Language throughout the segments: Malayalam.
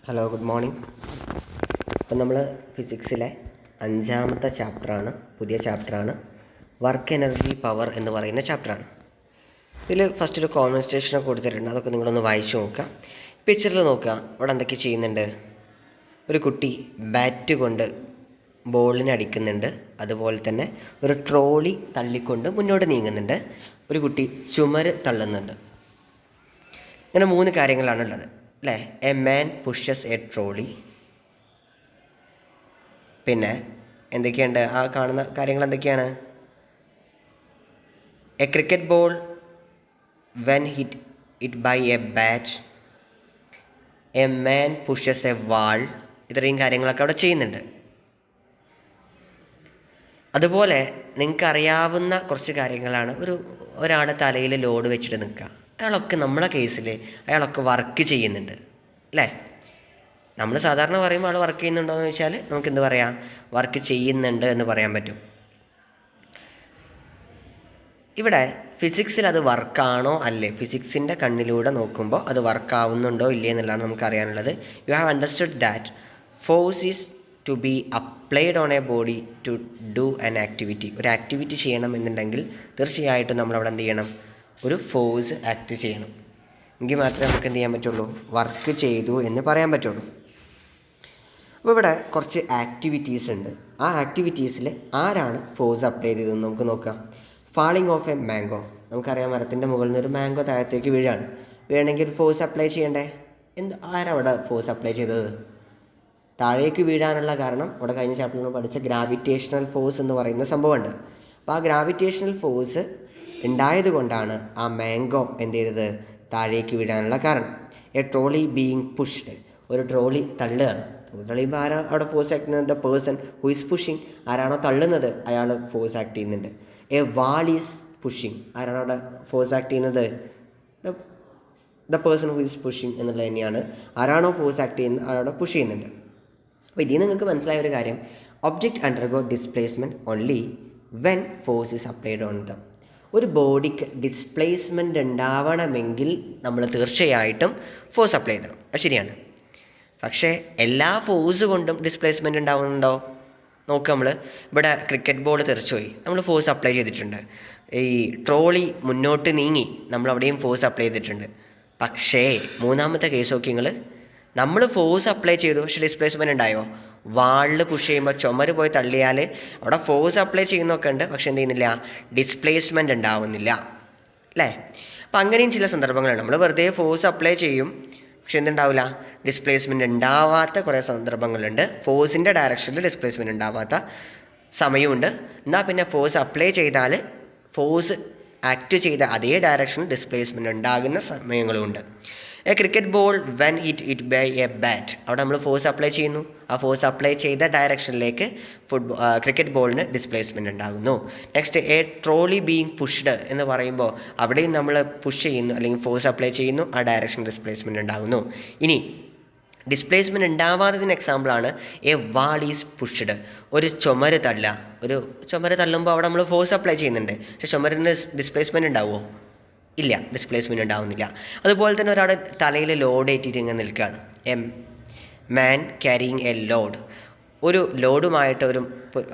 Hello, good morning. അപ്പം നമ്മൾ ഫിസിക്സിലെ 5ാമത്തെ ചാപ്റ്ററാണ്, പുതിയ ചാപ്റ്ററാണ് വർക്ക് എനർജി പവർ എന്ന് പറയുന്ന ചാപ്റ്ററാണ്. ഇതിൽ ഫസ്റ്റ് ഒരു കോൺവെർസേഷനൊക്കെ കൊടുത്തിട്ടുണ്ട്, അതൊക്കെ നിങ്ങളൊന്ന് വായിച്ചു നോക്കുക. പിക്ചറിൽ നോക്കുക, ഇവിടെ എന്തൊക്കെ ചെയ്യുന്നുണ്ട്. ഒരു കുട്ടി ബാറ്റ് കൊണ്ട് ബോളിനെ അടിക്കുന്നുണ്ട്, അതുപോലെ തന്നെ ഒരു ട്രോളി തള്ളിക്കൊണ്ട് മുന്നോട്ട് നീങ്ങുന്നുണ്ട്, ഒരു കുട്ടി ചുമര് തള്ളുന്നുണ്ട്. ഇങ്ങനെ 3 കാര്യങ്ങളാണുള്ളത് അല്ലേ. A man pushes a trolley. പിന്നെ എന്തൊക്കെയുണ്ട് ആ കാണുന്ന കാര്യങ്ങൾ എന്തൊക്കെയാണ്? A cricket ball when hit it by a bat. A man pushes a wall. ഇത്രയും കാര്യങ്ങളൊക്കെ അവിടെ ചെയ്യുന്നുണ്ട്. അതുപോലെ നിങ്ങൾക്കറിയാവുന്ന കുറച്ച് കാര്യങ്ങളാണ്. ഒരാളുടെ തലയിൽ ലോഡ് വെച്ചിട്ട് നിൽക്കുക. അയാളൊക്കെ നമ്മളെ കേസിൽ അയാളൊക്കെ വർക്ക് ചെയ്യുന്നുണ്ട് അല്ലേ. നമ്മൾ സാധാരണ പറയുമ്പോൾ ആൾ വർക്ക് ചെയ്യുന്നുണ്ടോ എന്ന് ചോദിച്ചാൽ നമുക്ക് എന്ത് പറയാം, വർക്ക് ചെയ്യുന്നുണ്ട് എന്ന് പറയാൻ പറ്റും. ഇവിടെ ഫിസിക്സിൽ അത് വർക്കാണോ അല്ലേ, ഫിസിക്സിൻ്റെ കണ്ണിലൂടെ നോക്കുമ്പോൾ അത് വർക്കാവുന്നുണ്ടോ ഇല്ലേ എന്നുള്ളതാണ് നമുക്ക് അറിയാനുള്ളത്. You have understood that force is to be applied on a body to do an activity. ഒരു ആക്ടിവിറ്റി ചെയ്യണം എന്നുണ്ടെങ്കിൽ തീർച്ചയായിട്ടും നമ്മളവിടെ എന്ത് ചെയ്യണം, ഒരു ഫോഴ്സ് ആക്ട് ചെയ്യണം. എങ്കിൽ മാത്രമേ നമുക്ക് എന്ത് ചെയ്യാൻ പറ്റുള്ളൂ, വർക്ക് ചെയ്തു എന്ന് പറയാൻ പറ്റുള്ളൂ. അപ്പോൾ ഇവിടെ കുറച്ച് ആക്ടിവിറ്റീസ് ഉണ്ട്. ആ ആക്ടിവിറ്റീസിൽ ആരാണ് ഫോഴ്സ് അപ്ലൈ ചെയ്തതെന്ന് നമുക്ക് നോക്കാം. Falling of A mango. നമുക്കറിയാം, മരത്തിൻ്റെ മുകളിൽ നിന്ന് ഒരു മാംഗോ താഴത്തേക്ക് വീഴാണ്. വീണെങ്കിൽ ഫോഴ്സ് അപ്ലൈ ചെയ്യണ്ടേ? ആരവിടെ ഫോഴ്സ് അപ്ലൈ ചെയ്തത്? താഴേക്ക് വീഴാനുള്ള കാരണം അവിടെ കഴിഞ്ഞ ചാപ്റ്ററിൽ നമ്മൾ പഠിച്ച ഗ്രാവിറ്റേഷണൽ ഫോഴ്സ് എന്ന് പറയുന്ന സംഭവമുണ്ട്. അപ്പോൾ ആ ഗ്രാവിറ്റേഷണൽ ഫോഴ്സ് ഉണ്ടായത് കൊണ്ടാണ് ആ മാംഗോ എന്ത് ചെയ്തത്, താഴേക്ക് വീഴാനുള്ള കാരണം. A trolley being pushed. ഒരു ട്രോളി തള്ളുകയാണ്. തള്ളിയുമ്പോൾ ആരാ അവിടെ ഫോഴ്സ് ആക്ട് ചെയ്യുന്നത്? The person who is pushing. ആരാണോ തള്ളുന്നത് അയാൾ ഫോഴ്സ് ആക്ട് ചെയ്യുന്നുണ്ട്. A wall is pushing. ആരാണ് അവിടെ ഫോഴ്സ് ആക്ട് ചെയ്യുന്നത്? The person who is pushing എന്നുള്ളത് തന്നെയാണ്. ആരാണോ ഫോഴ്സ് ആക്ട് ചെയ്യുന്നത് അയാളവിടെ പുഷ് ചെയ്യുന്നുണ്ട്. അപ്പോൾ ഇതിൽ നിങ്ങൾക്ക് മനസ്സിലായ ഒരു കാര്യം, object undergo displacement only when force is applied on them. ഒരു ബോഡിക്ക് ഡിസ്പ്ലേസ്മെൻറ്റ് ഉണ്ടാവണമെങ്കിൽ നമ്മൾ തീർച്ചയായിട്ടും ഫോഴ്സ് അപ്ലൈ ചെയ്യണം. അത് ശരിയാണ്. പക്ഷേ എല്ലാ ഫോഴ്സ് കൊണ്ടും ഡിസ്പ്ലേസ്മെൻറ്റ് ഉണ്ടാവുന്നുണ്ടോ? നോക്കുക, നമ്മൾ ഇവിടെ ക്രിക്കറ്റ് ബോൾ തെറിച്ചുപോയി, നമ്മൾ ഫോഴ്സ് അപ്ലൈ ചെയ്തിട്ടുണ്ട്. ഈ ട്രോളി മുന്നോട്ട് നീങ്ങി, നമ്മളവിടെയും ഫോഴ്സ് അപ്ലൈ ചെയ്തിട്ടുണ്ട്. പക്ഷേ 3ാമത്തെ കേസ് നോക്കി നിങ്ങൾ, നമ്മൾ ഫോഴ്സ് അപ്ലൈ ചെയ്തു, പക്ഷേ ഡിസ്പ്ലേസ്മെൻറ്റ് ഉണ്ടായോ? വാളിൽ പുഷ് ചെയ്യുമ്പോൾ ചുമര് പോയി തള്ളിയാൽ അവിടെ ഫോഴ്സ് അപ്ലൈ ചെയ്യുന്നൊക്കെ ഉണ്ട്, പക്ഷെ എന്ത് ചെയ്യുന്നില്ല, ഡിസ്പ്ലേസ്മെൻറ്റ് ഉണ്ടാവുന്നില്ല അല്ലേ. അപ്പം അങ്ങനെയും ചില സന്ദർഭങ്ങളുണ്ട്. നമ്മൾ വെറുതെ ഫോഴ്സ് അപ്ലൈ ചെയ്യും, പക്ഷെ എന്തുണ്ടാവില്ല, ഡിസ്പ്ലേസ്മെൻറ്റ് ഉണ്ടാവാത്ത കുറേ സന്ദർഭങ്ങളുണ്ട്. ഫോഴ്സിൻ്റെ ഡയറക്ഷനിൽ ഡിസ്പ്ലേസ്മെൻറ്റ് ഉണ്ടാവാത്ത സമയമുണ്ട്. എന്നാൽ പിന്നെ ഫോഴ്സ് അപ്ലൈ ചെയ്താൽ ഫോഴ്സ് ആക്ട് ചെയ്ത അതേ ഡയറക്ഷനിൽ ഡിസ്പ്ലേസ്മെൻറ്റ് ഉണ്ടാകുന്ന സമയങ്ങളുമുണ്ട്. A cricket ball when it by a bat. അവിടെ നമ്മൾ ഫോഴ്സ് അപ്ലൈ ചെയ്യുന്നു, ആ ഫോഴ്സ് അപ്ലൈ ചെയ്ത ഡയറക്ഷനിലേക്ക് ക്രിക്കറ്റ് ബോളിന് ഡിസ്പ്ലേസ്മെൻറ്റ് ഉണ്ടാകുന്നു. Next, a trolley being pushed എന്ന് പറയുമ്പോൾ അവിടെയും നമ്മൾ പുഷ് ചെയ്യുന്നു അല്ലെങ്കിൽ ഫോഴ്സ് അപ്ലൈ ചെയ്യുന്നു, ആ ഡയറക്ഷൻ ഡിസ്പ്ലേസ്മെൻറ്റ് ഉണ്ടാകുന്നു. ഇനി ഡിസ്പ്ലേസ്മെൻറ്റ് ഉണ്ടാവാത്തതിന് എക്സാമ്പിളാണ് എ വാൾ ഈസ് പുഷ്ഡ്. ഒരു ചുമര് തള്ളുമ്പോൾ അവിടെ നമ്മൾ ഫോഴ്സ് അപ്ലൈ ചെയ്യുന്നുണ്ട്, പക്ഷേ ചുമരിന് ഡിസ്പ്ലേസ്മെൻറ്റ് ഉണ്ടാവുമോ? ഇല്ല, ഡിസ്പ്ലേസ്മെൻറ്റ് ഉണ്ടാവുന്നില്ല. അതുപോലെ തന്നെ ഒരാളുടെ തലയിൽ ലോഡ് ഏറ്റിട്ട് ഇങ്ങനെ നിൽക്കുകയാണ്. A man carrying A load. ഒരു ലോഡുമായിട്ട്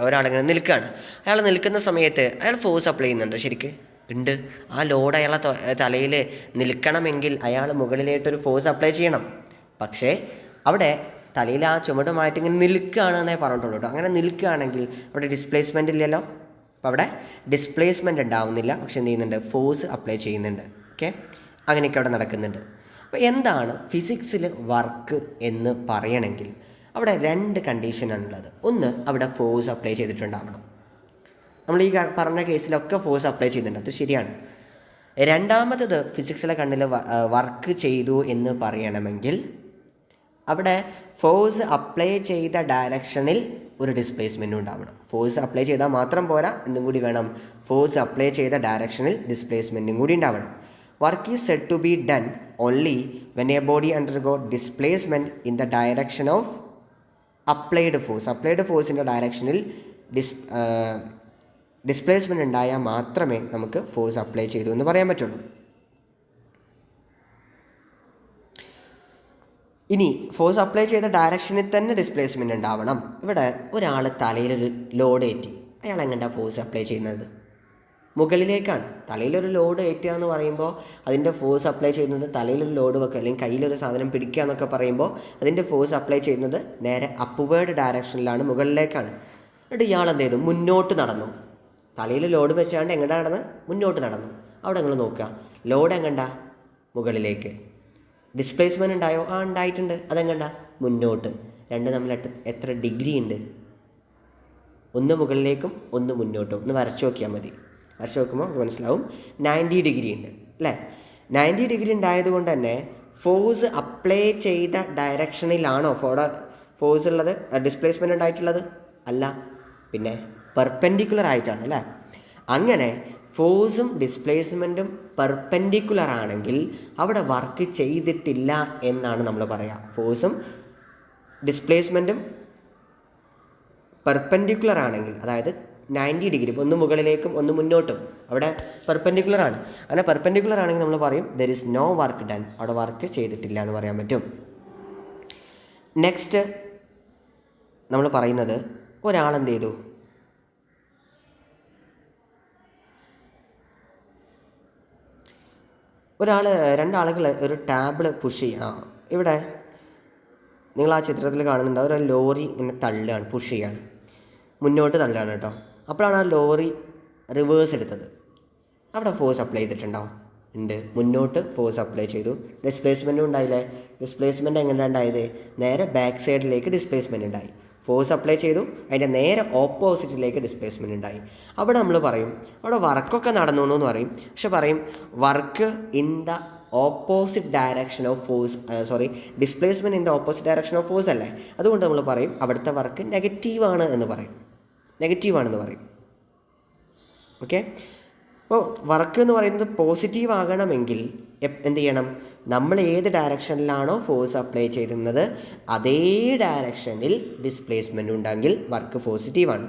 ഒരാളിങ്ങനെ നിൽക്കുകയാണ്. അയാൾ നിൽക്കുന്ന സമയത്ത് അയാൾ ഫോഴ്സ് അപ്ലൈ ചെയ്യുന്നുണ്ട്? ശരിക്കും ഉണ്ട്. ആ ലോഡ് അയാളെ തലയിൽ നിൽക്കണമെങ്കിൽ അയാൾ മുകളിലേട്ടൊരു ഫോഴ്സ് അപ്ലൈ ചെയ്യണം. പക്ഷേ അവിടെ തലയിൽ ആ ചുമടുമായിട്ട് ഇങ്ങനെ നിൽക്കുകയാണെന്നേ പറഞ്ഞിട്ടുള്ളൂ കേട്ടോ. അങ്ങനെ നിൽക്കുകയാണെങ്കിൽ അവിടെ ഡിസ്പ്ലേസ്മെൻ്റ് ഇല്ലല്ലോ. അപ്പോൾ അവിടെ ഡിസ്പ്ലേസ്മെൻ്റ് ഉണ്ടാവുന്നില്ല, പക്ഷെ എന്ത് ചെയ്യുന്നുണ്ട്, ഫോഴ്സ് അപ്ലൈ ചെയ്യുന്നുണ്ട്. ഓക്കെ, അങ്ങനെയൊക്കെ അവിടെ നടക്കുന്നുണ്ട്. അപ്പോൾ എന്താണ് ഫിസിക്സിൽ വർക്ക് എന്ന് പറയണമെങ്കിൽ അവിടെ 2 കണ്ടീഷനാണുള്ളത്. ഒന്ന്, അവിടെ ഫോഴ്സ് അപ്ലൈ ചെയ്തിട്ടുണ്ടാവണം. നമ്മൾ ഈ പറഞ്ഞ കേസിലൊക്കെ ഫോഴ്സ് അപ്ലൈ ചെയ്യുന്നുണ്ട്, അത് ശരിയാണ്. രണ്ടാമത്തത്, ഫിസിക്സിലെ കണ്ണിൽ വർക്ക് ചെയ്തു എന്ന് പറയണമെങ്കിൽ അവിടെ ഫോഴ്സ് അപ്ലൈ ചെയ്ത ഡയറക്ഷനിൽ ഒരു ഡിസ്പ്ലേസ്മെൻറ്റും ഉണ്ടാവണം. ഫോഴ്സ് അപ്ലൈ ചെയ്താൽ മാത്രം പോരാ, എന്തും കൂടി വേണം, ഫോഴ്സ് അപ്ലൈ ചെയ്ത ഡയറക്ഷനിൽ ഡിസ്പ്ലേസ്മെൻറ്റും കൂടി ഉണ്ടാവണം. Work is said to be done only when a body undergo displacement in the direction of applied force. Applied ഫോഴ്സിൻ്റെ ഡയറക്ഷനിൽ ഡിസ്പ്ലേസ്മെൻറ്റ് ഉണ്ടായാൽ മാത്രമേ നമുക്ക് ഫോഴ്സ് അപ്ലൈ ചെയ്തു എന്ന് പറയാൻ പറ്റുള്ളൂ. ഇനി ഫോഴ്സ് അപ്ലൈ ചെയ്ത ഡയറക്ഷനിൽ തന്നെ ഡിസ്പ്ലേസ്മെൻറ്റ് ഉണ്ടാവണം. ഇവിടെ ഒരാൾ തലയിലൊരു ലോഡ് ഏറ്റി, അയാൾ എങ്ങനെയാണ് ഫോഴ്സ് അപ്ലൈ ചെയ്യുന്നത്? മുകളിലേക്കാണ്. തലയിലൊരു ലോഡ് ഏറ്റുക എന്ന് പറയുമ്പോൾ അതിൻ്റെ ഫോഴ്സ് അപ്ലൈ ചെയ്യുന്നത് തലയിലൊരു ലോഡ് വെക്കുക അല്ലെങ്കിൽ കയ്യിലൊരു സാധനം പിടിക്കുക എന്നൊക്കെ പറയുമ്പോൾ അതിൻ്റെ ഫോഴ്സ് അപ്ലൈ ചെയ്യുന്നത് നേരെ അപ്വേർഡ് ഡയറക്ഷനിലാണ്, മുകളിലേക്കാണ്. എന്നിട്ട് ഇയാൾ എന്ത് ചെയ്തു? മുന്നോട്ട് നടന്നു. തലയിൽ ലോഡ് വെച്ചാണ്ട് എങ്ങനെ നടന്ന്? മുന്നോട്ട് നടന്നു. അവിടെ നിങ്ങൾ നോക്കുക, ലോഡ് എങ്ങണ്ട? മുകളിലേക്ക്. ഡിസ്പ്ലേസ്മെൻറ്റ് ഉണ്ടായോ? ഉണ്ടായിട്ടുണ്ട്. അതെങ്ങണ്ട? മുന്നോട്ട്. രണ്ട് തമ്മിൽ എത്ര ഡിഗ്രി ഉണ്ട്? ഒന്ന് മുകളിലേക്കും ഒന്ന് മുന്നോട്ടും. ഒന്ന് വരച്ച് നോക്കിയാൽ മതി. വരച്ച് നോക്കുമ്പോൾ നമുക്ക് മനസ്സിലാവും 90 ഡിഗ്രി ഉണ്ട് അല്ലേ? 90 ഡിഗ്രി ഉണ്ടായതുകൊണ്ട് തന്നെ ഫോഴ്സ് അപ്ലൈ ചെയ്ത ഡയറക്ഷനിലാണോ ഫോഴ്സ് ഉള്ളത്, ഡിസ്പ്ലേസ്മെൻറ്റ് ഉണ്ടായിട്ടുള്ളത്? അല്ല, പിന്നെ പെർപെൻഡിക്കുലർ ആയിട്ടാണ് അല്ലേ? അങ്ങനെ ഫോഴ്സും ഡിസ്പ്ലേസ്മെൻറ്റും പെർപെൻഡിക്കുലർ ആണെങ്കിൽ അവിടെ വർക്ക് ചെയ്തിട്ടില്ല എന്നാണ് നമ്മൾ പറയുക. ഫോഴ്സും ഡിസ്പ്ലേസ്മെൻറ്റും പെർപെൻഡിക്കുലർ ആണെങ്കിൽ, അതായത് 90 ഡിഗ്രി, ഒന്ന് മുകളിലേക്കും ഒന്ന് മുന്നോട്ടും, അവിടെ പെർപെൻഡിക്കുലർ ആണ്. അങ്ങനെ പെർപെൻഡിക്കുലർ ആണെങ്കിൽ നമ്മൾ പറയും there is no work done, അവിടെ വർക്ക് ചെയ്തിട്ടില്ല എന്ന് പറയാൻ പറ്റും. നെക്സ്റ്റ് നമ്മൾ പറയുന്നത്, ഒരാളെന്ത് ചെയ്തു? രണ്ടാളുകൾ ഒരു ടാബിൾ പുഷ് ചെയ്യുക. ഇവിടെ നിങ്ങൾ ആ ചിത്രത്തിൽ കാണുന്നുണ്ടാവും, ഒരു ലോറി ഇങ്ങനെ തള്ളുകയാണ്, പുഷ് ചെയ്യാണ്, മുന്നോട്ട് തള്ളുകയാണ് കേട്ടോ. അപ്പോഴാണ് ആ ലോറി റിവേഴ്സ് എടുത്തത്. അവിടെ ഫോഴ്സ് അപ്ലൈ ചെയ്തിട്ടുണ്ടാവും? ഉണ്ട്. മുന്നോട്ട് ഫോഴ്സ് അപ്ലൈ ചെയ്തു, ഡിസ്പ്ലേസ്മെൻറ്റും ഉണ്ടായില്ലേ? ഡിസ്പ്ലേസ്മെൻറ്റ് എങ്ങനെയാണ് ഉണ്ടായത്? നേരെ ബാക്ക് സൈഡിലേക്ക് ഡിസ്പ്ലേസ്മെൻറ്റ് ഉണ്ടായി. ഫോഴ്സ് അപ്ലൈ ചെയ്തു, അതിൻ്റെ നേരെ ഓപ്പോസിറ്റിലേക്ക് ഡിസ്പ്ലേസ്മെൻറ്റ് ഉണ്ടായി. അവിടെ നമ്മൾ പറയും അവിടെ വർക്കൊക്കെ നടന്നു എന്ന് പറയും, പക്ഷെ പറയും work in the opposite direction of force, displacement in the opposite direction of force അല്ലേ? അതുകൊണ്ട് നമ്മൾ പറയും അവിടുത്തെ വർക്ക് നെഗറ്റീവാണ് എന്ന് പറയും. ഓക്കെ. അപ്പോൾ വർക്ക് എന്ന് പറയുന്നത് പോസിറ്റീവ് ആകണമെങ്കിൽ എന്ത് ചെയ്യണം? നമ്മൾ ഏത് ഡയറക്ഷനിലാണോ ഫോഴ്സ് അപ്ലൈ ചെയ്യുന്നത് അതേ ഡയറക്ഷനിൽ ഡിസ്പ്ലേസ്മെൻറ്റ് ഉണ്ടെങ്കിൽ വർക്ക് പോസിറ്റീവാണ്.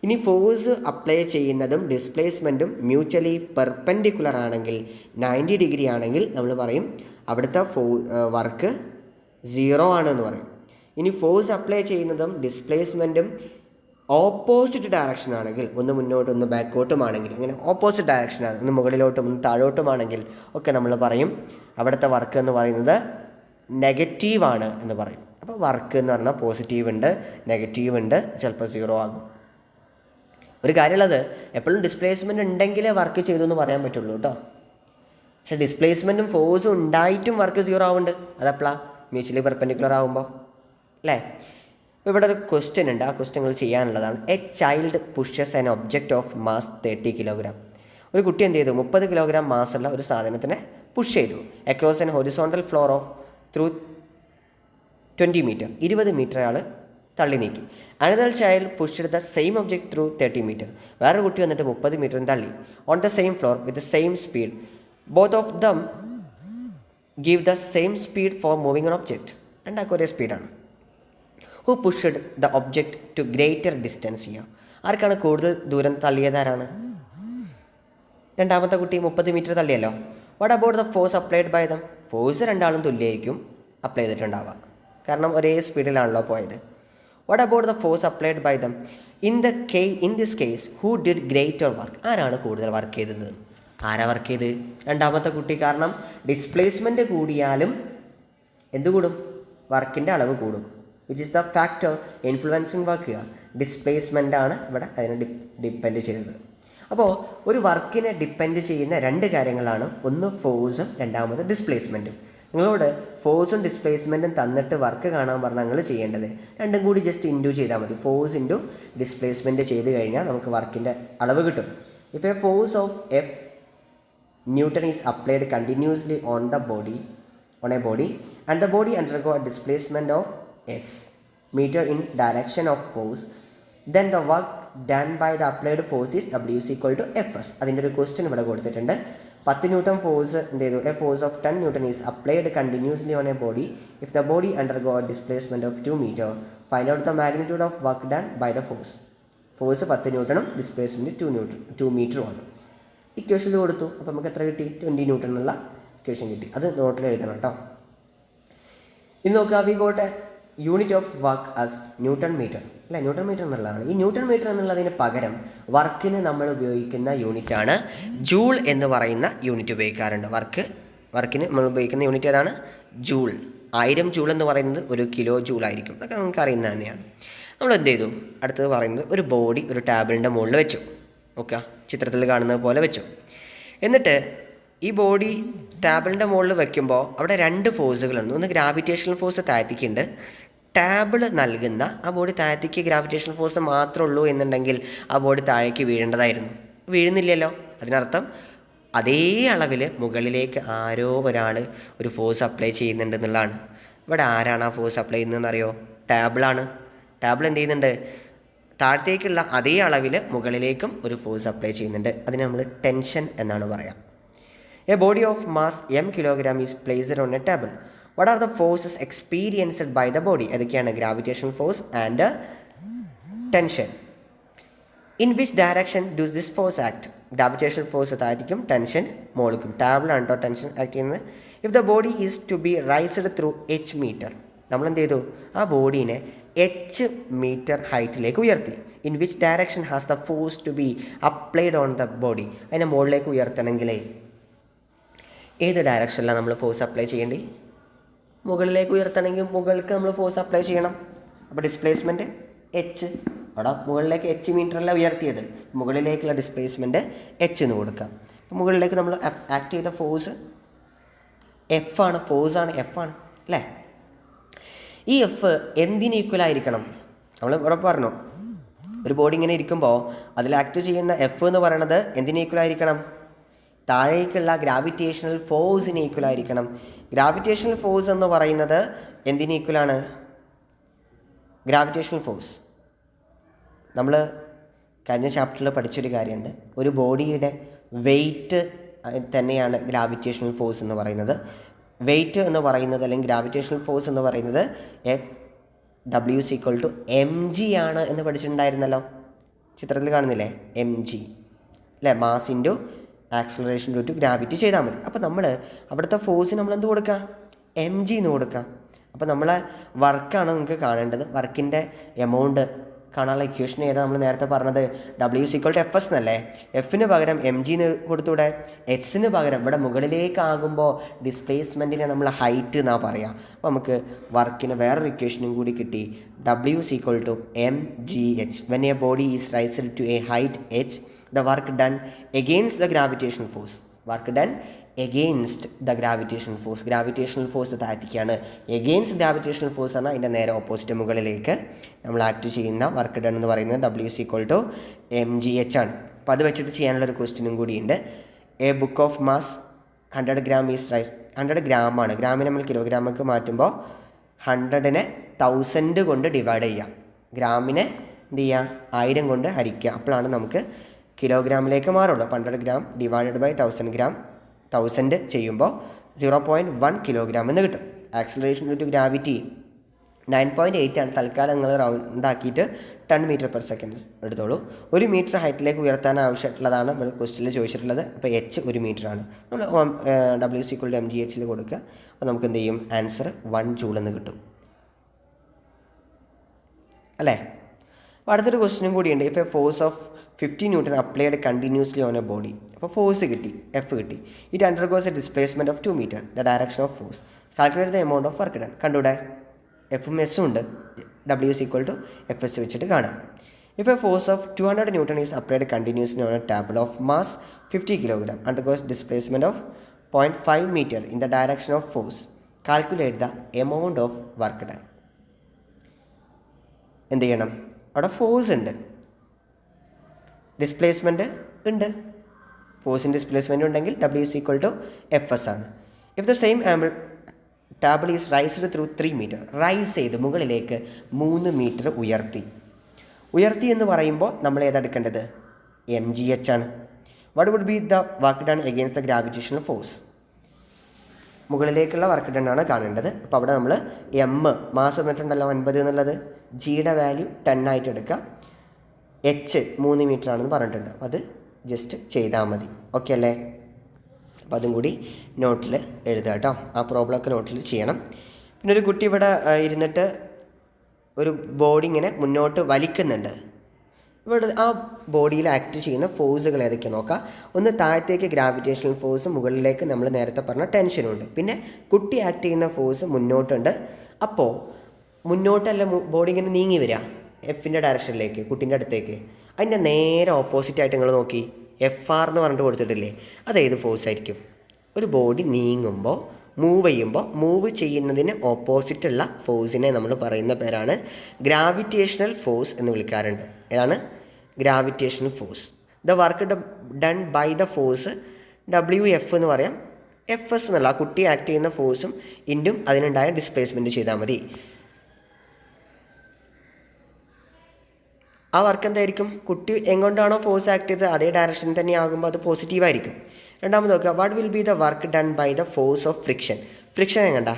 ഇനി ഫോഴ്സ് അപ്ലൈ ചെയ്യുന്നതും ഡിസ്പ്ലേസ്മെൻറ്റും മ്യൂച്വലി പെർപെൻഡിക്കുലർ ആണെങ്കിൽ, 90 ഡിഗ്രി ആണെങ്കിൽ നമ്മൾ പറയും അവിടുത്തെ വർക്ക് 0 ആണെന്ന് പറയും. ഇനി ഫോഴ്സ് അപ്ലൈ ചെയ്യുന്നതും ഡിസ്പ്ലേസ്മെൻറ്റും ഓപ്പോസിറ്റ് ഡയറക്ഷൻ ആണെങ്കിൽ, ഒന്ന് മുന്നോട്ടും ഒന്ന് ബാക്കോട്ടുമാണെങ്കിൽ, അങ്ങനെ ഓപ്പോസിറ്റ് ഡയറക്ഷനാണ്, ഒന്ന് മുകളിലോട്ടും ഒന്ന് താഴോട്ടുമാണെങ്കിൽ ഒക്കെ നമ്മൾ പറയും അവിടുത്തെ വർക്ക് എന്ന് പറയുന്നത് നെഗറ്റീവാണ് എന്ന് പറയും. അപ്പോൾ വർക്ക് എന്ന് പറഞ്ഞാൽ പോസിറ്റീവ് ഉണ്ട്, നെഗറ്റീവ് ഉണ്ട്, ചിലപ്പോൾ 0 ആകും. ഒരു കാര്യമുള്ളത്, എപ്പോഴും ഡിസ്പ്ലേസ്മെൻറ്റ് ഉണ്ടെങ്കിലേ വർക്ക് ചെയ്തു എന്ന് പറയാൻ പറ്റുള്ളൂ കേട്ടോ. പക്ഷേ ഡിസ്പ്ലേസ്മെൻറ്റും ഫോഴ്സും ഉണ്ടായിട്ടും വർക്ക് 0 ആവുന്നുണ്ട്. അതെപ്പോഴാണ്? മ്യൂച്വലി പെർപെൻഡിക്കുലർ ആകുമ്പോൾ അല്ലേ? അപ്പോൾ ഇവിടെ ഒരു ക്വസ്റ്റ്യൻ ഉണ്ട്, ആ ക്വസ്റ്റ്യൻ ചെയ്യാനുള്ളതാണ്. A child pushes an object of mass 30 kilogram. ഒരു കുട്ടി എന്ത് ചെയ്തു? 30 കിലോഗ്രാം മാസുള്ള ഒരു സാധനത്തിനെ പുഷ് ചെയ്തു across an horizontal floor of through 20 metre. 20 metre അയാൾ തള്ളി നീക്കി. Another child pushed the same object through 30 metre. വേറൊരു കുട്ടി വന്നിട്ട് 30 മീറ്ററും തള്ളി on the same floor with the same speed. Both of them give the same speed for moving an object. രണ്ടാൾക്കും ഒരേ സ്പീഡാണ്. Who pushed the object to greater distance ചെയ്യുക? ആർക്കാണ് കൂടുതൽ ദൂരം തള്ളിയതാരാണ്? രണ്ടാമത്തെ കുട്ടി 30 metre തള്ളിയല്ലോ. What about the force applied by them? Force രണ്ടാളും തുല്യമായിരിക്കും അപ്ലൈ ചെയ്തിട്ടുണ്ടാവുക, കാരണം ഒരേ സ്പീഡിലാണല്ലോ പോയത്. What about the force applied by them? In this case who did greater work? ആരാണ് കൂടുതൽ വർക്ക് ചെയ്തത്? ആരാ വർക്ക് ചെയ്ത്? രണ്ടാമത്തെ കുട്ടി. കാരണം ഡിസ്പ്ലേസ്മെൻറ്റ് കൂടിയാലും എന്ത് കൂടും? വർക്കിൻ്റെ അളവ് കൂടും. Which is the factor influencing work ചെയ്യുക? ഡിസ്പ്ലേസ്മെൻ്റ് ആണ് ഇവിടെ അതിനെ ഡിപ്പെൻഡ് ചെയ്യുന്നത്. അപ്പോൾ ഒരു വർക്കിനെ ഡിപ്പെൻഡ് ചെയ്യുന്ന രണ്ട് കാര്യങ്ങളാണ്, ഒന്ന് ഫോഴ്സും രണ്ടാമത് ഡിസ്പ്ലേസ്മെൻറ്റും. നിങ്ങളോട് ഫോഴ്സും ഡിസ്പ്ലേസ്മെൻറ്റും തന്നിട്ട് വർക്ക് കാണാൻ പറഞ്ഞാൽ നിങ്ങൾ ചെയ്യേണ്ടത് രണ്ടും കൂടി ജസ്റ്റ് ഇൻറ്റു ചെയ്താൽ മതി. ഫോഴ്സ് ഇൻറ്റു ഡിസ്പ്ലേസ്മെൻറ്റ് ചെയ്ത് കഴിഞ്ഞാൽ നമുക്ക് വർക്കിൻ്റെ അളവ് കിട്ടും. If a force of F newton is applied continuously on a body and the body undergo a displacement of s meter in direction of force, then the work done by the applied force is w is equal to fs. അതിൻ്റെ ഒരു ക്വസ്റ്റ്യൻ ഇവിടെ കൊടുത്തിട്ടുണ്ട്. 10 ന്യൂട്ടൺ ഫോഴ്സ് എന്ത് ചെയ്തു? A force of 10 newton is applied continuously on a body. If the body undergo a displacement of 2 meter, find out the magnitude of work done by the force. Force 10 ന്യൂട്ടണും ഡിസ്പ്ലേസ്മെൻറ്റ് 2 മീറ്ററുമാണ്. ഇക്വേഷനിൽ കൊടുത്തു. അപ്പോൾ നമുക്ക് എത്ര കിട്ടി? 20 ന്യൂട്ടൺ എന്നുള്ള ഇക്വേഷൻ കിട്ടി. അത് നോട്ടിൽ എഴുതണം കേട്ടോ. ഇനി നോക്കുക, we got a unit of work as newton metre. അല്ല, ന്യൂട്ടൺ മീറ്റർ എന്നുള്ളതാണ്. ഈ ന്യൂട്ടൺ മീറ്റർ എന്നുള്ളതിന് പകരം വർക്കിന് നമ്മൾ ഉപയോഗിക്കുന്ന യൂണിറ്റാണ് ജൂൾ എന്ന് പറയുന്ന യൂണിറ്റ് ഉപയോഗിക്കാറുണ്ട്. വർക്കിന് നമ്മൾ ഉപയോഗിക്കുന്ന യൂണിറ്റ് ഏതാണ്? ജൂൾ. 1000 ജൂൾ എന്ന് പറയുന്നത് 1 കിലോ ജൂൾ ആയിരിക്കും. അതൊക്കെ നമുക്ക് അറിയുന്നത് തന്നെയാണ്. നമ്മൾ എന്ത് ചെയ്തു? അടുത്തത് പറയുന്നത് ഒരു ബോഡി ഒരു ടേബിളിൻ്റെ മുകളിൽ വെച്ചു. ഓക്കെ, ചിത്രത്തിൽ കാണുന്നത് പോലെ വെച്ചു. എന്നിട്ട് ഈ ബോഡി ടേബിളിൻ്റെ മുകളിൽ വയ്ക്കുമ്പോൾ അവിടെ 2 ഫോഴ്സുകളുണ്ട്. ഒന്ന് ഗ്രാവിറ്റേഷണൽ ഫോഴ്സ് താഴത്തേക്കുണ്ട്. ടേബിൾ നൽകുന്ന ആ ബോഡി താഴത്തേക്ക് ഗ്രാവിറ്റേഷണൽ ഫോഴ്സ് മാത്രമേ ഉള്ളൂ എന്നുണ്ടെങ്കിൽ ആ ബോഡി താഴേക്ക് വീഴേണ്ടതായിരുന്നു. വീഴുന്നില്ലല്ലോ. അതിനർത്ഥം അതേ അളവിൽ മുകളിലേക്ക് ആരോ ഒരാൾ ഒരു ഫോഴ്സ് അപ്ലൈ ചെയ്യുന്നുണ്ട് എന്നുള്ളതാണ്. ഇവിടെ ആരാണ് ആ ഫോഴ്സ് അപ്ലൈ ചെയ്യുന്നതെന്ന് അറിയോ? ടേബിളാണ്. ടേബിൾ എന്ത് ചെയ്യുന്നുണ്ട്? താഴത്തേക്കുള്ള അതേ അളവിൽ മുകളിലേക്കും ഒരു ഫോഴ്സ് അപ്ലൈ ചെയ്യുന്നുണ്ട്. അതിന് നമ്മൾ ടെൻഷൻ എന്നാണ് പറയുക. A body of mass m kilogram is placed on a table. What are the forces experienced by the body? ഏതൊക്കെയാണ്? Gravitational force and tension. In which direction does this force act? Gravitational force താഴത്തേക്കും ടെൻഷൻ മുകളിലേക്കും. ടേബിളാണ് കേട്ടോ ടെൻഷൻ ആക്ട് ചെയ്യുന്നത്. If the body is to be raised through h metre, നമ്മൾ എന്ത് ചെയ്തു? ആ ബോഡീനെ h മീറ്റർ ഹൈറ്റിലേക്ക് ഉയർത്തി. In which direction has the force to be applied on the body? അതിനെ മുകളിലേക്ക് ഉയർത്തണമെങ്കിലേ ഏത് ഡയറക്ഷനിലാണ് നമ്മൾ ഫോഴ്സ് അപ്ലൈ ചെയ്യേണ്ടി? മുകളിലേക്ക് ഉയർത്തണമെങ്കിൽ മുകളിലേക്ക് നമ്മൾ ഫോഴ്സ് അപ്ലൈ ചെയ്യണം. അപ്പോൾ ഡിസ്പ്ലേസ്മെൻറ്റ് h. അവിടെ മുകളിലേക്ക് h മീറ്ററല്ല ഉയർത്തിയത്, മുകളിലേക്കുള്ള ഡിസ്പ്ലേസ്മെൻറ്റ് h എന്ന് കൊടുക്കാം. അപ്പോൾ മുകളിലേക്ക് നമ്മൾ ആക്ട് ചെയ്ത ഫോഴ്സ് F ആണ്. ഫോഴ്സാണ്, F ആണ് അല്ലേ? ഈ F എന്തിന് ഈക്വൽ ആയിരിക്കണം? നമ്മൾ ഇവിടെ പറഞ്ഞു, ഒരു ബോഡി ഇങ്ങനെ ഇരിക്കുമ്പോൾ അതിൽ ആക്ട് ചെയ്യുന്ന F എന്ന് പറയുന്നത് എന്തിന് ഈക്വൽ ആയിരിക്കണം? താഴേക്കുള്ള ഗ്രാവിറ്റേഷണൽ ഫോഴ്സിന് ഈക്വൽ ആയിരിക്കണം. ഗ്രാവിറ്റേഷണൽ ഫോഴ്സ് എന്ന് പറയുന്നത് എന്തിന് ഈക്വലാണ്? ഗ്രാവിറ്റേഷണൽ ഫോഴ്സ് നമ്മൾ കഴിഞ്ഞ ചാപ്റ്ററിൽ പഠിച്ചൊരു കാര്യമുണ്ട്. ഒരു ബോഡിയുടെ വെയ്റ്റ് തന്നെയാണ് ഗ്രാവിറ്റേഷണൽ ഫോഴ്സ് എന്ന് പറയുന്നത്. വെയ്റ്റ് എന്ന് പറയുന്നത് അല്ലെങ്കിൽ ഗ്രാവിറ്റേഷണൽ ഫോഴ്സ് എന്ന് പറയുന്നത് F=mg ആണ് എന്ന് പഠിച്ചിട്ടുണ്ടായിരുന്നല്ലോ. ചിത്രത്തിൽ കാണുന്നില്ലേ? mg അല്ലേ? Mass into acceleration due to gravity ചെയ്താൽ മതി. അപ്പോൾ നമ്മൾ അവിടുത്തെ ഫോഴ്സ് നമ്മൾ എന്ത് കൊടുക്കുക? mg എന്ന് കൊടുക്കുക. അപ്പോൾ നമ്മളെ വർക്കാണ് നിങ്ങൾക്ക് കാണേണ്ടത്. വർക്കിൻ്റെ എമൗണ്ട് കാണാനുള്ള ഇക്വേഷൻ ഏതാ നമ്മൾ നേരത്തെ പറഞ്ഞത്? W=Fs എന്നല്ലേ? എഫിന് പകരം mg എന്ന് കൊടുത്തൂടെ? എച്ചിന് പകരം ഇവിടെ മുകളിലേക്കാകുമ്പോൾ ഡിസ്പ്ലേസ്മെൻറ്റിനെ നമ്മൾ ഹൈറ്റ് എന്നാണ് പറയുക. അപ്പോൾ നമുക്ക് വർക്കിന് വേറൊരു ഇക്വേഷനും കൂടി കിട്ടി. W=mgh. When a body is raised to a height h, the work done against the gravitational force. Work done against the gravitational force. Gravitational force താഴ്ത്തിക്കാണ്. എഗെയിൻസ്റ്റ് ഗ്രാവിറ്റേഷണൽ ഫോഴ്സ് ആണ് അതിൻ്റെ നേരെ ഓപ്പോസിറ്റ് മുകളിലേക്ക് നമ്മൾ ആക്ട് ചെയ്യുന്ന വർക്ക് ഡൺ എന്ന് പറയുന്നത് W=mgh ആണ്. അപ്പോൾ അത് വെച്ചിട്ട് ചെയ്യാനുള്ളൊരു ക്വസ്റ്റ്യനും കൂടിയുണ്ട്. A book of mass 100 gram is 100 ഗ്രാമാണ്. ഗ്രാമിനെ നമ്മൾ കിലോഗ്രാമൊക്കെ മാറ്റുമ്പോൾ 100നെ 1000 കൊണ്ട് ഡിവൈഡ് ചെയ്യുക. ഗ്രാമിനെ എന്ത് ചെയ്യുക? 1000 കൊണ്ട് ഹരിക്കുക. അപ്പോഴാണ് നമുക്ക് കിലോഗ്രാമിലേക്ക് മാറുള്ളൂ. 100 ഗ്രാം ഡിവൈഡഡ് ബൈ 1000 ഗ്രാം 1000 ചെയ്യുമ്പോൾ 0.1 കിലോഗ്രാം എന്ന് കിട്ടും. ആക്സിലറേഷൻ ഡ്യൂ ടു ഗ്രാവിറ്റി 9.8 ആണ്. തൽക്കാലം നിങ്ങൾ റൗണ്ട് ആക്കിയിട്ട് 10 മീറ്റർ പെർ സെക്കൻഡ് എടുത്തോളൂ. 1 മീറ്റർ ഹൈറ്റിലേക്ക് ഉയർത്താൻ ആവശ്യമായിട്ടുള്ളതാണ് നമ്മൾ ക്വസ്റ്റ്യനിൽ ചോദിച്ചിട്ടുള്ളത്. അപ്പോൾ h 1 മീറ്ററാണ്. നമ്മൾ W=mgh കൊടുക്കുക. അപ്പോൾ നമുക്ക് എന്ത് ചെയ്യും? ആൻസർ 1 ജൂൾ എന്ന് കിട്ടും അല്ലേ? അപ്പോൾ അടുത്തൊരു ക്വസ്റ്റ്യനും കൂടിയുണ്ട്. If a force of 50 newton applied continuously on a body. അപ്പോൾ ഫോഴ്സ് കിട്ടി, F കിട്ടി. It undergoes a displacement of 2 metre the direction of force. Calculate the amount of work done. കണ്ടൂടെ? എഫും എസ്സും ഉണ്ട്. W=Fs വെച്ചിട്ട് കാണാം. If a force of 200 newton is applied continuously on a table of mass 50 kilogram undergoes displacement of 0.5 metre in the direction of force. Calculate the amount of work done. എന്ത് ചെയ്യണം? അവിടെ ഫോഴ്സ് ഉണ്ട്, ഡിസ്പ്ലേസ്മെൻറ്റ് ഉണ്ട്. ഫോഴ്സിൻ്റെ ഡിസ്പ്ലേസ്മെൻറ്റ് ഉണ്ടെങ്കിൽ W=Fs ആണ്. If the same table is raised through 3 metre. Raise ചെയ്ത് മുകളിലേക്ക് 3 മീറ്റർ ഉയർത്തി എന്ന് പറയുമ്പോൾ നമ്മൾ ഏതെടുക്കേണ്ടത്? mgh ആണ്. What would be the work done against the gravitational force? മുകളിലേക്കുള്ള വർക്ക് ഡൺ ആണ് കാണേണ്ടത്. അപ്പോൾ അവിടെ നമ്മൾ മാസ് തന്നിട്ടുണ്ടല്ലോ 50 എന്നുള്ളത്, ജിയുടെ വാല്യൂ 10 ആയിട്ട് എടുക്കുക. h 3 മീറ്റർ ആണെന്ന് പറഞ്ഞിട്ടുണ്ട്. അപ്പോൾ അത് ജസ്റ്റ് ചെയ്താൽ മതി. ഓക്കെ അല്ലേ? അപ്പോൾ അതും കൂടി നോട്ടിൽ എഴുതുക കേട്ടോ. ആ പ്രോബ്ലമൊക്കെ നോട്ടിൽ ചെയ്യണം. പിന്നെ ഒരു കുട്ടി ഇവിടെ ഇരുന്നിട്ട് ഒരു ബോഡി ഇങ്ങനെ മുന്നോട്ട് വലിക്കുന്നുണ്ട്. ഇവിടെ ആ ബോഡിയിൽ ആക്ട് ചെയ്യുന്ന ഫോഴ്സുകൾ ഏതൊക്കെയാണ് നോക്കാം. ഒന്ന് താഴത്തേക്ക് ഗ്രാവിറ്റേഷണൽ ഫോഴ്സ്, മുകളിലേക്ക് നമ്മൾ നേരത്തെ പറഞ്ഞ ടെൻഷനുണ്ട്. പിന്നെ കുട്ടി ആക്ട് ചെയ്യുന്ന ഫോഴ്സ് മുന്നോട്ടുണ്ട്. അപ്പോൾ മുന്നോട്ടല്ല ബോഡി ഇങ്ങനെ നീങ്ങി വരിക എഫിൻ്റെ ഡയറക്ഷനിലേക്ക്, കുട്ടീൻ്റെ അടുത്തേക്ക്. അതിൻ്റെ നേരെ ഓപ്പോസിറ്റായിട്ട് നിങ്ങൾ നോക്കി FR എന്ന് പറഞ്ഞിട്ട് കൊടുത്തിട്ടില്ലേ, അതേത് ഫോഴ്സ് ആയിരിക്കും? ഒരു ബോഡി നീങ്ങുമ്പോൾ മൂവ് ചെയ്യുന്നതിന് ഓപ്പോസിറ്റുള്ള ഫോഴ്സിനെ നമ്മൾ പറയുന്ന പേരാണ് ഗ്രാവിറ്റേഷണൽ ഫോഴ്സ് എന്ന് വിളിക്കാറുണ്ട്. ഏതാണ്? Gravitational force. The work done by the force WF എന്ന് പറയാം. FS എന്നുള്ള ആ കുട്ടി ആക്ട് ചെയ്യുന്ന ഫോഴ്സും ഇൻറ്റും അതിനുണ്ടായ ഡിസ്പ്ലേസ്മെൻറ്റ് ചെയ്താൽ മതി. ആ വർക്ക് എന്തായിരിക്കും? കുട്ടി എങ്ങോട്ടാണോ ഫോഴ്സ് ആക്ട് ചെയ്തത് അതേ ഡയറക്ഷനിൽ തന്നെ ആകുമ്പോൾ അത് പോസിറ്റീവായിരിക്കും. രണ്ടാമത് നോക്കുക, what will be the work done by the force of friction. Friction എങ്ങണ്ട?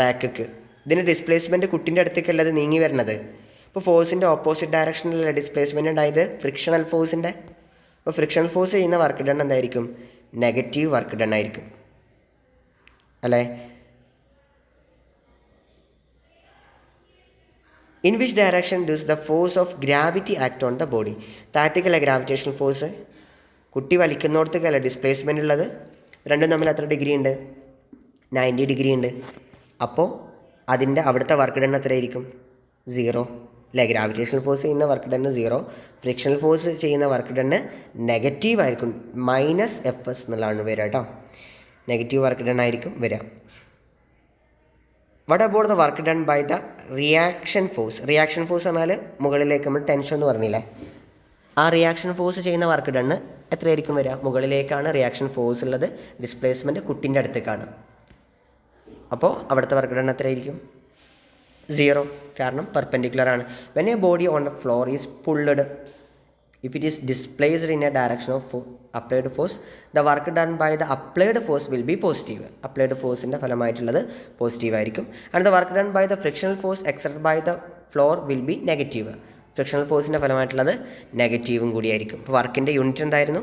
ബാക്ക്. ഇതിന് ഡിസ്പ്ലേസ്മെൻറ്റ് കുട്ടീൻ്റെ അടുത്തേക്കല്ല അത് നീങ്ങി വരണത്. ഇപ്പോൾ ഫോഴ്സിൻ്റെ ഓപ്പോസിറ്റ് ഡയറക്ഷനിലല്ല ഡിസ്പ്ലേസ്മെൻറ്റ് ഉണ്ടായത് ഫ്രിക്ഷണൽ ഫോഴ്സിൻ്റെ. അപ്പോൾ ഫ്രിക്ഷണൽ ഫോഴ്സ് ചെയ്യുന്ന വർക്ക് ഡൺ എന്തായിരിക്കും? നെഗറ്റീവ് വർക്ക് ഡൺ ആയിരിക്കും അല്ലേ? In which direction does the force of gravity act on the body. താഴത്തേക്കല്ല ഗ്രാവിറ്റേഷണൽ ഫോഴ്സ്, കുട്ടി വലിക്കുന്നിടത്തേക്കല്ല ഡിസ്പ്ലേസ്മെൻ്റ് ഉള്ളത്. രണ്ടും തമ്മിൽ എത്ര ഡിഗ്രി ഉണ്ട്? 90 ഡിഗ്രി ഉണ്ട്. അപ്പോൾ അതിൻ്റെ അവിടുത്തെ വർക്ക് ഡൺ എത്രയായിരിക്കും? 0 അല്ലേ? ഗ്രാവിറ്റേഷണൽ ഫോഴ്സ് ചെയ്യുന്ന വർക്ക് ഡണ്ണ് 0, ഫ്രിക്ഷണൽ ഫോഴ്സ് ചെയ്യുന്ന വർക്ക് ഡണ്ണ് നെഗറ്റീവ് ആയിരിക്കും. -FS എന്നുള്ളതാണ് വരിക കേട്ടോ. നെഗറ്റീവ് വർക്ക് ഡൺ ആയിരിക്കും വരിക. What about the work done by the reaction force. Reaction force പറഞ്ഞാൽ മുകളിലേക്ക് നമ്മൾ ടെൻഷൻ എന്ന് പറഞ്ഞില്ലേ, ആ റിയാക്ഷൻ ഫോഴ്സ് ചെയ്യുന്ന വർക്ക് ഡണ്ണ് എത്രയായിരിക്കും വരിക? മുകളിലേക്കാണ് റിയാക്ഷൻ ഫോഴ്സ് ഉള്ളത്, ഡിസ്പ്ലേസ്മെൻറ്റ് കുട്ടീൻ്റെ അടുത്തേക്കാണ്. അപ്പോൾ അവിടുത്തെ വർക്ക് ഡൺ എത്രയായിരിക്കും? 0, കാരണം പെർപെൻഡിക്കുലർ ആണ്. When a body on the floor is pulled, if it is displaced in a direction of applied force, the work done by the applied force will be positive. applied forceൻ്റെ ഫലമായിട്ടുള്ളത് പോസിറ്റീവ് ആയിരിക്കും. and the work done by the frictional force exerted by the floor will be negative. Frictional ഫോഴ്സിൻ്റെ ഫലമായിട്ടുള്ളത് നെഗറ്റീവും കൂടിയായിരിക്കും. അപ്പോൾ വർക്കിൻ്റെ യൂണിറ്റ് എന്തായിരുന്നു?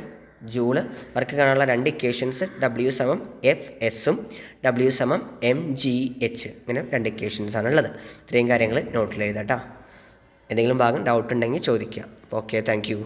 ജൂള്. വർക്ക് കാണാനുള്ള 2 ഇക്വേഷൻസ്, W = FS ഉം W = mgh. ഇങ്ങനെ 2 ഇക്വേഷൻസ് ആണുള്ളത്. ഇത്രയും കാര്യങ്ങൾ നോട്ടിൽ എഴുതാം കേട്ടോ. എന്തെങ്കിലും ഭാഗം ഡൗട്ട് ഉണ്ടെങ്കിൽ ചോദിക്കുക. Okay, thank you.